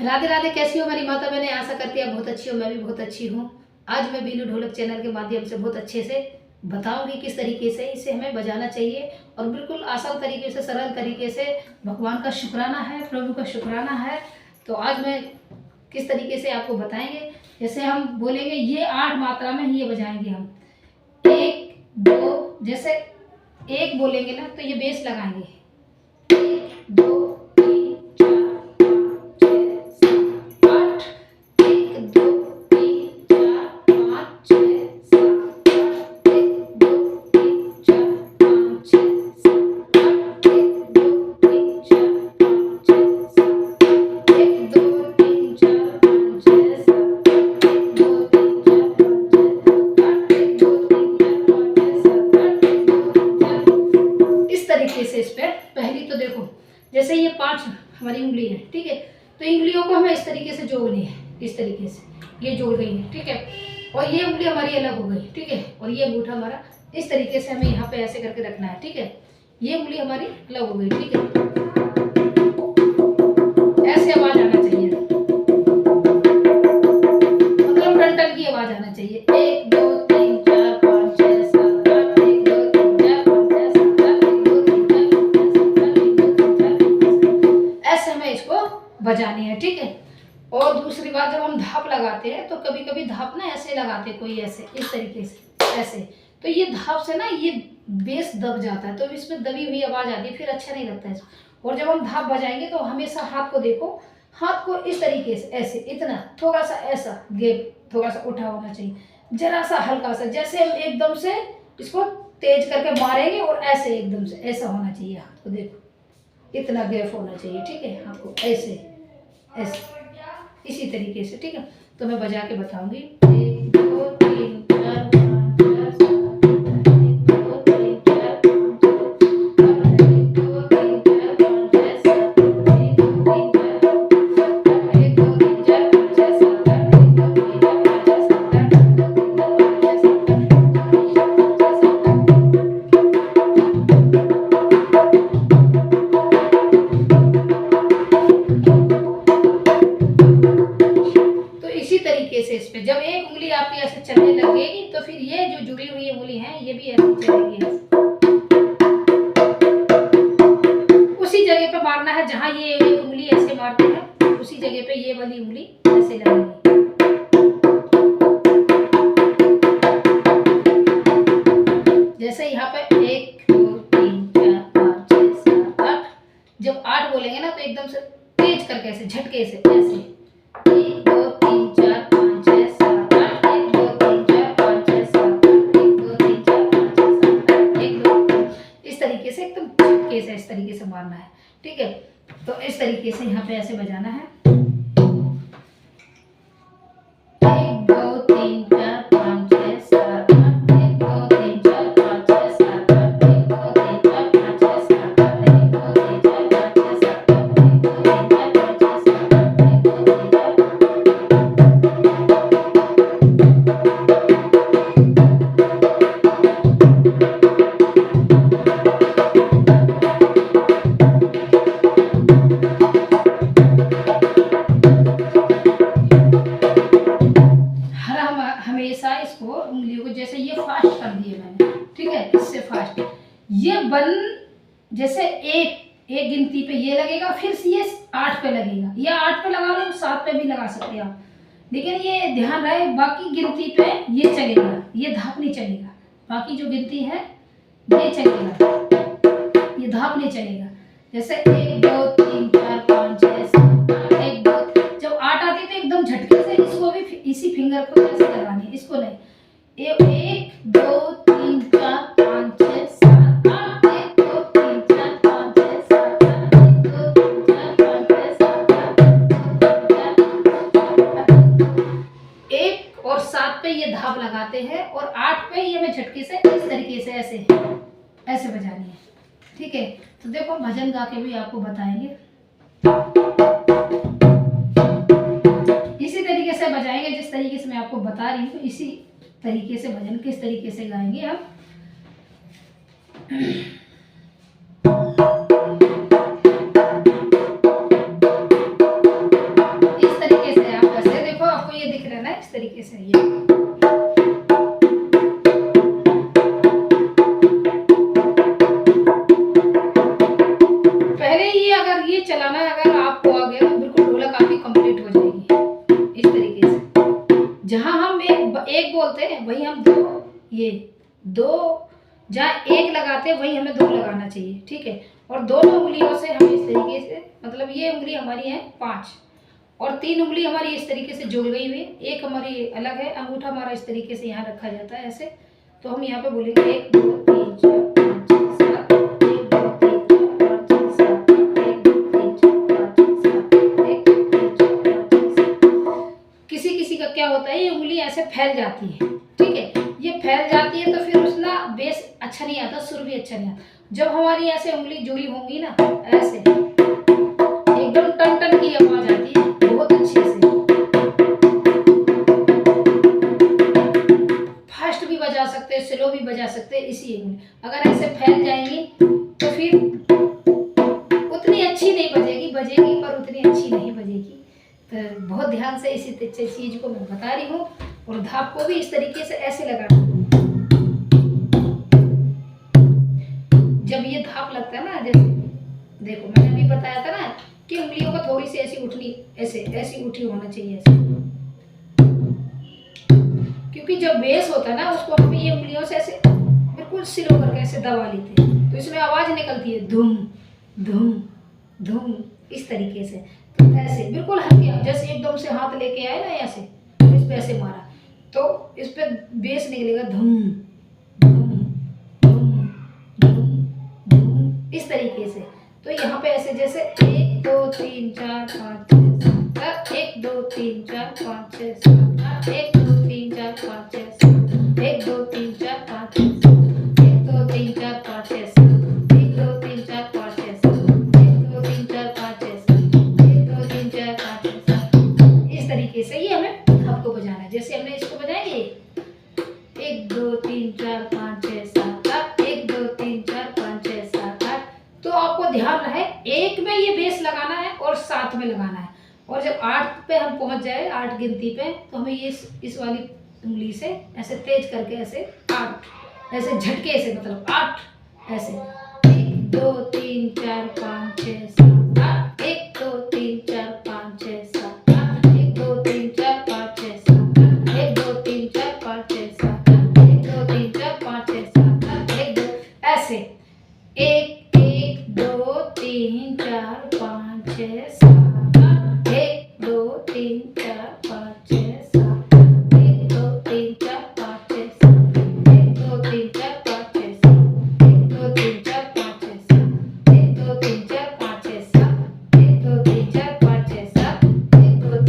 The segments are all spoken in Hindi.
राधे राधे। कैसी हो मेरी माता बहनें? आशा करती है बहुत अच्छी हो। मैं भी बहुत अच्छी हूँ। आज मैं बीनू ढोलक चैनल के माध्यम से बहुत अच्छे से बताऊंगी किस तरीके से इसे हमें बजाना चाहिए और बिल्कुल आसान तरीके से, सरल तरीके से। भगवान का शुक्राना है, प्रभु का शुक्राना है। तो आज मैं किस तरीके से आपको बताएंगे। जैसे हम बोलेंगे ये 8 मात्रा में ये बजाएंगे हम। 1 2, जैसे 1 बोलेंगे ना तो ये बेस लगाएंगे। 1 2 3 4 5 6 7 8। 1 2 3 4 5 6 7 8। 1 2 3 4 5 6 7 8। 1 2 3 4 5 6 7 8। 1 2 3 4 5 6 7 8। 1 2 3 4 5 6 7 8। 1 2 3 4 5 6 7 8। 1 2 3 4 इस तरीके से। इस पे पहली तो देखो, जैसे ये 5 हमारी उंगली है, ठीक है। तो इंगलियों को हमें इस तरीके से जोड़नी है। इस तरीके से ये जोड़ गई है, ठीक है। और ये उंगली हमारी अलग हो गई, ठीक है। और ये अंगूठा हमारा इस तरीके से हमें यहाँ पे ऐसे करके रखना है, ठीक है। ये उंगली हमारी अलग हो गई, ठीक है। ऐसे आवाज आना चाहिए, मतलब टन टन की आवाज आना चाहिए। 1 2 3 4 5 6 7 8। 1 2 3 4 5 6 7 8। 1 2 3 4 5 6 7 8। 1 2 3 4 5 6 ऐसे हमें इसको बजानी है, ठीक है। और दूसरी बात, जब हम धाप लगाते हैं तो कभी कभी धाप ना ऐसे लगाते हैं, कोई ऐसे इस तरीके से ऐसे। तो ये धाप से ना ये बेस दब जाता है, तो इसमें दबी हुई आवाज आती है, फिर अच्छा नहीं लगता है। और जब हम धाप बजाएंगे तो हमेशा हाथ को देखो, हाथ को इस तरीके से ऐसे, इतना थोड़ा सा ऐसा गैप थोड़ा सा उठा होना चाहिए, जरा सा हल्का सा। जैसे हम एकदम से इसको तेज करके मारेंगे और ऐसे एकदम से ऐसा होना चाहिए। हाथ को देखो, इतना गैप होना चाहिए, ठीक है। हाथ को ऐसे ऐसे इसी तरीके से, ठीक है। तो मैं बजा के बताऊंगी। 1 2 3 4 5 6 7 8। 1 2 3 4 5 6 7 8। 1 2 3 4 5 6 7 8। 1 2 3 4 5 6 7 8। 1 2 3 4 5 6 7 8। 1 2 3 4 5 6 7 8। 1 2 3 4 5 6 7 8। इसी तरीके से इस पे जब एक उंगली आपकी ऐसे चलने लगेगी तो फिर ये जो जुड़ी हुई उंगली है ये भी ऐसे चलेगी। उसी जगह पे मारना है जहां ये एक उंगली ऐसे मारते हैं, उसी जगह पे ये वाली उंगली ऐसे लगेगी। जैसे यहाँ पे 1 2 3 4 5 6 7 8। जब 8 बोलेंगे ना तो एकदम से तेज करके ऐसे झटके से ऐसे 1 2 3 4 5 6 7 8। 1 2 3 4 5 6 7 8। 1 2 3 4 5 6 7 8। 1 2 इस तरीके से एकदम झटके से इस तरीके से मारना है, ठीक है। तो इस तरीके से यहाँ पे ऐसे बजाना है। 1 2 3 4 5 6 7 8। 1 2 3 4 5 6 7 8। 1 2 3 4 5 6 7 8। 1 2 3 4 5 6 7 8। 1 2 3 4 5 6 7 8। 1 2 3 4 हमेशा इसको उंगलियों को जैसे ये फास्ट कर दिए मैंने, ठीक है। इससे फास्ट ये बन, जैसे एक गिनती पे ये लगेगा, फिर ये 8 पे लगेगा, या 8 पे लगा लो, 7 पे भी लगा सकते हैं आप। लेकिन ये ध्यान रहे बाकी गिनती पे ये चलेगा, ये धाप नहीं चलेगा। बाकी जो गिनती है ये चलेगा, ये धाप नहीं चलेगा। जैसे 1 2 3 4 5 6 7 8। 1 2 जब 8 आती तो एकदम झटके से इसको भी इसी फिंगर को ऐसे लगानी है, इसको नहीं। 1 2 3 4 5 6 7 8। 1 2 3 4 5 6 7 8। 1 2 3 4 5 6 7 8। 1 और 7 पे ये धाप लगाते हैं और 8 पे ये मैं झटके से इस तरीके से ऐसे ऐसे बजानी है, ठीक है। तो देखो भजन गा के भी आपको बताएंगे, इसी तरीके से बजाएंगे जिस तरीके से मैं आपको बता रही हूँ। इसी तरीके से भजन किस तरीके से गाएंगे हम। ये दो, जहाँ एक लगाते वहीं हमें दो लगाना चाहिए, ठीक है। और दोनों उंगलियों से हम इस तरीके से, मतलब ये उंगली हमारी है 5 और 3 उंगली हमारी इस तरीके से जुड़ गई हुई, एक हमारी अलग है, अंगूठा हमारा इस तरीके से यहाँ रखा जाता है ऐसे। तो हम यहाँ पे बोलेंगे 1 2 3 4 5 6 7, 1 2 3 4 5 6 7, 1 2 3 4 5 6 7, 1 2 3 4 5 6 7। किसी किसी का क्या होता है, ये उंगली ऐसे फैल जाती है, ठीक है। ये फैल जाती है तो फिर उसका बेस अच्छा नहीं आता, सुर भी अच्छा नहीं आता। जब हमारी ऐसे उंगली जुड़ी होंगी ना, ऐसे एकदम टन टन की आवाज आती है बहुत अच्छे से। फास्ट भी बजा सकते हैं, स्लो भी बजा सकते हैं इसी उंगली। अगर ऐसे फैल जाएंगी तो फिर उतनी अच्छी नहीं बजेगी, बजेगी पर उतनी अच्छी नहीं बजेगी। तो बहुत ध्यान से इसी चीज को मैं बता रही हूँ। और धाप को भी इस तरीके से ऐसे लगाना। जब ये धाप लगता है ना, जैसे देखो मैंने अभी बताया था ना कि उंगलियों को थोड़ी सी ऐसी उठनी, ऐसे ऐसी उठी होना चाहिए ऐसे, क्योंकि जब बेस होता है ना उसको हम ये उंगलियों से ऐसे बिल्कुल स्लो करके ऐसे दबा लेते हैं, तो इसमें आवाज निकलती है धूम धूम धूम इस तरीके से। तो ऐसे बिल्कुल हल्के, जैसे एकदम से हाथ लेके आए ना ऐसे, तो इस पे ऐसे मारा तो इस पे बेस निकलेगा धूम धूम धूम धूम धूम इस तरीके से। तो यहाँ पे ऐसे जैसे 1 2 3 4 5 6 7, 1 2 3 4 5 6 7, 1 2 3 4 5 6 7, 1 2 3 4 5 6 7, 1 2 3 4 5 6 7, 1 2 3 4 5 6 7, 1 2 3 4 5 6 7, 1 2 3 4 5 6 7 इस तरीके से ये हमें आपको बजाना है। जैसे हमने इसको बजाएंगे 1 2 3 4 5 6 7 8, 1 2 3 4 5 6 7 8। तो आपको ध्यान रहे 1 में ये बेस लगाना है और 7 में लगाना है। और जब 8 पे हम पहुंच जाए, 8 गिनती पे, तो हमें ये इस वाली उंगली से ऐसे तेज करके ऐसे 8 ऐसे झटके से, मतलब 8 ऐसे 1 2 3 4 5 6 7 8, 1 2 3 4 5 6 7 8, 1 2 3 4 5 6 7 8, 1 2 3 4 5 6 7 8, 1 2 3 4 5 6 7 8, 1 2 ऐसे 1 1 2 3 4 5 6 7 8, 1 2 3 4 5 6 7 8, 1 2 3 4 5 6 7, 1 2 3 4 5 6 7, 1 2 3 4 5 6 7, 1 2 3 4 5 6 7, 1 2 3 4 5 6 7, 1 2 3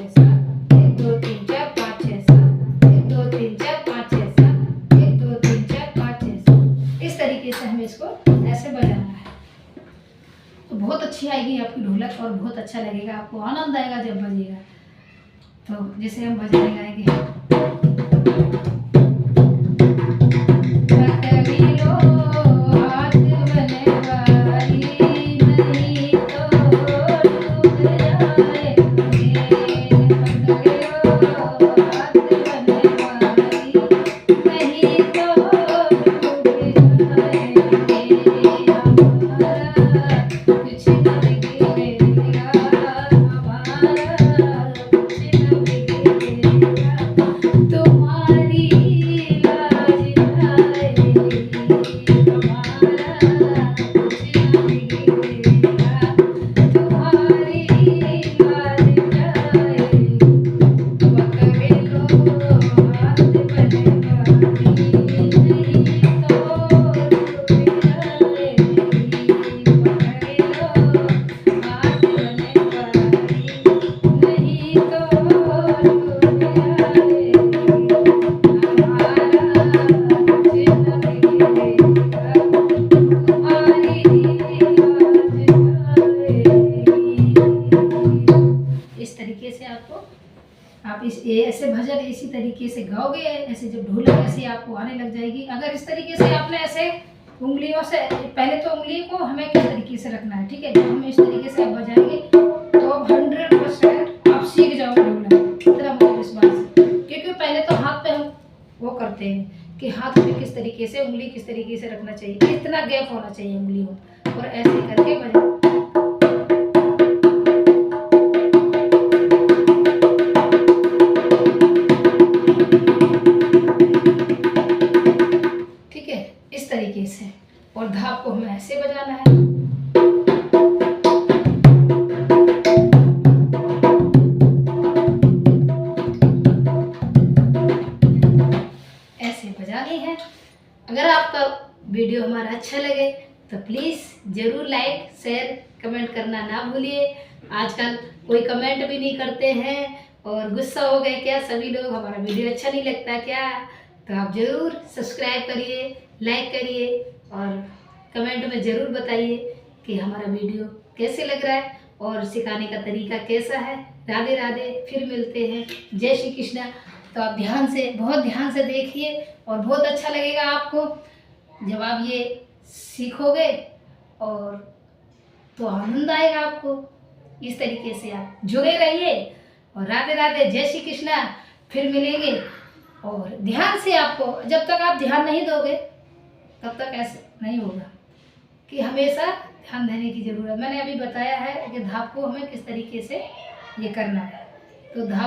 4 5 6 7, 1 2 3 4 5 6 7, 1 2 3 4 5 6 7, 1 2 3 4 5 6 7। इस तरीके से हमें इसको ऐसे बजाना है। तो बहुत अच्छी आएगी आपकी ढोलक और बहुत अच्छा लगेगा, आपको आनंद आएगा जब बजेगा। तो जैसे हम बजाने गाएंगे ऐसे भजन इसी तरीके से गाओगे, ऐसे जब ढोलक ऐसे आपको आने लग जाएगी। अगर इस तरीके से आपने ऐसे उंगलियों से, पहले तो उंगली को हमें किस तरीके से रखना है, ठीक है। जब हम इस तरीके से आप बजाएंगे तो 100% आप सीख जाओगे ढोलक, इतना मुझे विश्वास है। क्योंकि पहले तो हाथ पे हम वो करते हैं कि हाथ में किस तरीके से, उंगली किस तरीके से रखना चाहिए, कितना गैप होना चाहिए उंगलियों, और ऐसे करके बजाओ। हमारा अच्छा लगे तो प्लीज़ ज़रूर लाइक शेयर कमेंट करना ना भूलिए। आजकल कोई कमेंट भी नहीं करते हैं और गुस्सा हो गए क्या सभी लोग, हमारा वीडियो अच्छा नहीं लगता क्या? तो आप ज़रूर सब्सक्राइब करिए, लाइक करिए और कमेंट में ज़रूर बताइए कि हमारा वीडियो कैसे लग रहा है और सिखाने का तरीका कैसा है। राधे राधे, फिर मिलते हैं। जय श्री कृष्णा। तो आप ध्यान से, बहुत ध्यान से देखिए और बहुत अच्छा लगेगा आपको जब आप ये सीखोगे और तो आनंद आएगा आपको। इस तरीके से आप जुड़े रहिए और राधे राधे, जय श्री कृष्णा। फिर मिलेंगे और ध्यान से आपको, जब तक आप ध्यान नहीं दोगे तब तक ऐसे नहीं होगा कि हमेशा ध्यान देने की ज़रूरत है। मैंने अभी बताया है कि धाप को हमें किस तरीके से ये करना है। तो धाप